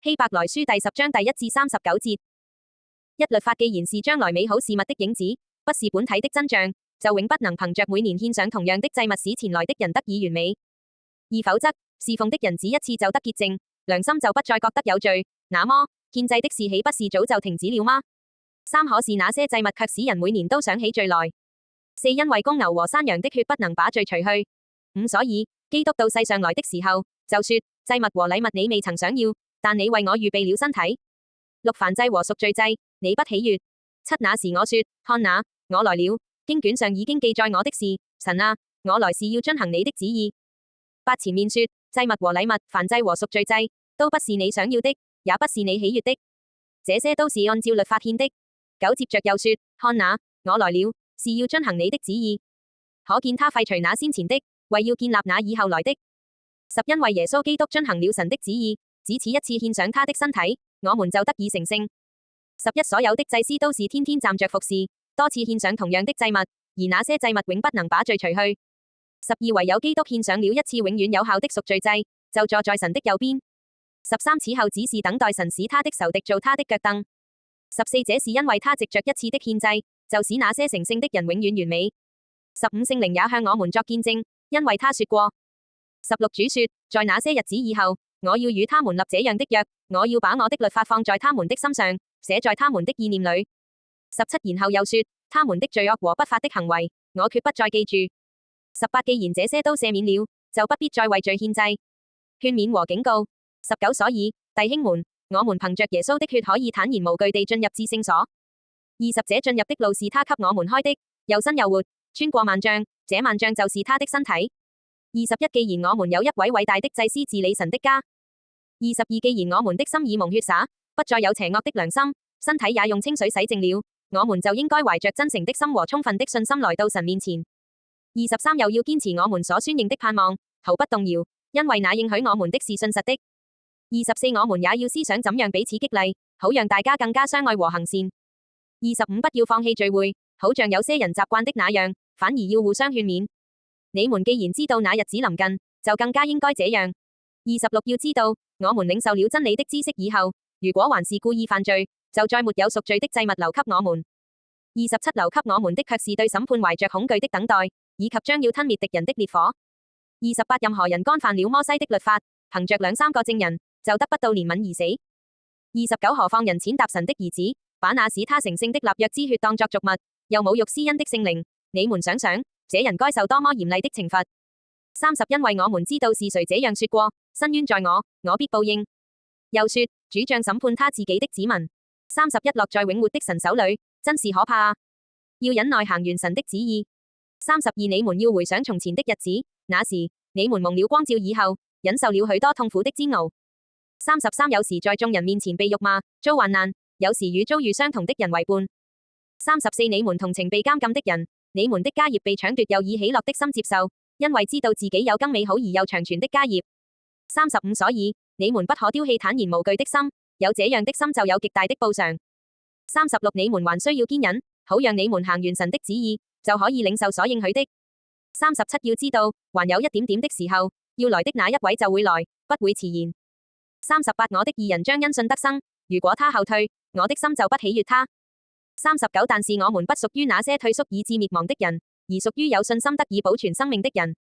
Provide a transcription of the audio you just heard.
希伯來書第10章第1至39節。一律法既然是將來美好事物的影子，不是本體的真像，就永不能憑着每年獻上同樣的祭物使前來的人得以完美。否則，侍奉的人只一次就得潔淨，良心就不再覺得有罪。那麼，獻祭的事豈不是早就停止了嗎？3可是那些祭物卻使人每年都想起罪來。4因為公牛和山羊的血不能把罪除去。5所以，基督到世上來的時候，就說，祭物和禮物你未曾想要，但你為我預備了身體。6燔祭和贖罪祭，你不喜悅。7那時我說，看哪，我來了，經卷上已經記載我的事，神啊，我來是要遵行你的旨意。8前面說，祭物和禮物、燔祭和贖罪祭，都不是你想要的，也不是你喜悅的，這些都是按照律法獻的。9接着又說，看哪，我來了，是要遵行你的旨意。可見他廢除那先前的，為要建立那以後來的。10因為耶穌基督遵行了神的旨意，只此一次獻上他的身體，我們就得以成聖。11所有的祭司都是天天站着服侍，多次獻上同樣的祭物，而那些祭物永不能把罪除去。12唯有基督獻上了一次永遠有效的贖罪祭，就坐在神的右邊。13此後只是等待神使他的仇敵做他的腳凳。14這是因為他藉着一次的獻祭，就使那些成聖的人永遠完美。15聖靈也向我們作見證，因為他說過。16主說，在那些日子以後，我要與他們立這樣的約，我要把我的律法放在他們的心上，寫在他們的意念裏。17然後又說，他們的罪惡和不法的行為，我決不再記住。18既然這些都赦免了，就不必再為罪獻祭。勸勉和警告。19所以，弟兄們，我們憑着耶穌的血可以坦然無懼地進入至聖所。20這進入的路是他給我們開的，又新又活，穿過萬象，這萬象就是他的身體。21既然我們有一位偉大的祭司治理神的家。22既然我們的心已蒙血灑，不再有邪惡的良心，身體也用清水洗淨了，我們就應該懷着真誠的心和充分的信心來到神面前。23又要堅持我們所宣認的盼望，毫不動搖，因為那應許我們的是信實的。24我們也要思想怎樣彼此激勵，好讓大家更加相愛和行善。25不要放棄聚會，好像有些人習慣的那樣，反而要互相勸勉。你們既然知道那日子臨近，就更加應該這樣。26要知道，我們領受了真理的知識以後，如果還是故意犯罪，就再沒有贖罪的祭物留給我們。27留給我們的卻是對審判懷着恐懼的等待，以及將要吞滅敵人的烈火。28任何人干犯了摩西的律法，憑着2、3個證人，就得不到憐憫而死。29何況人踐踏神的兒子，把那使他成聖的立約之血當作俗物，又侮辱施恩的聖靈，你們想想，這人該受多麼嚴厲的懲罰。30因為我們知道是誰這樣說過，伸冤在我，我必報應。又說，主將審判他自己的子民。31落在永活的神手裏，真是可怕啊！要忍耐行完神的旨意。32你們要回想從前的日子，那時你們蒙了光照以後，忍受了許多痛苦的煎熬。33有時在眾人面前被辱罵，遭患難，有時與遭遇相同的人為伴。34你們同情被監禁的人，你們的家業被搶奪，又以喜樂的心接受，因為知道自己有更美好而又長存的家業。35所以你們不可丟棄坦然無懼的心，有這樣的心就有極大的報償。36你們還需要堅忍，好讓你們行完神的旨意，就可以領受所應許的。37要知道，還有一點點的時候，要來的那一位就會來，不會遲延。38我的義人將因信得生，如果他後退，我的心就不喜悅他。39但是我們不屬於那些退縮以致滅亡的人，而屬於有信心得以保存生命的人。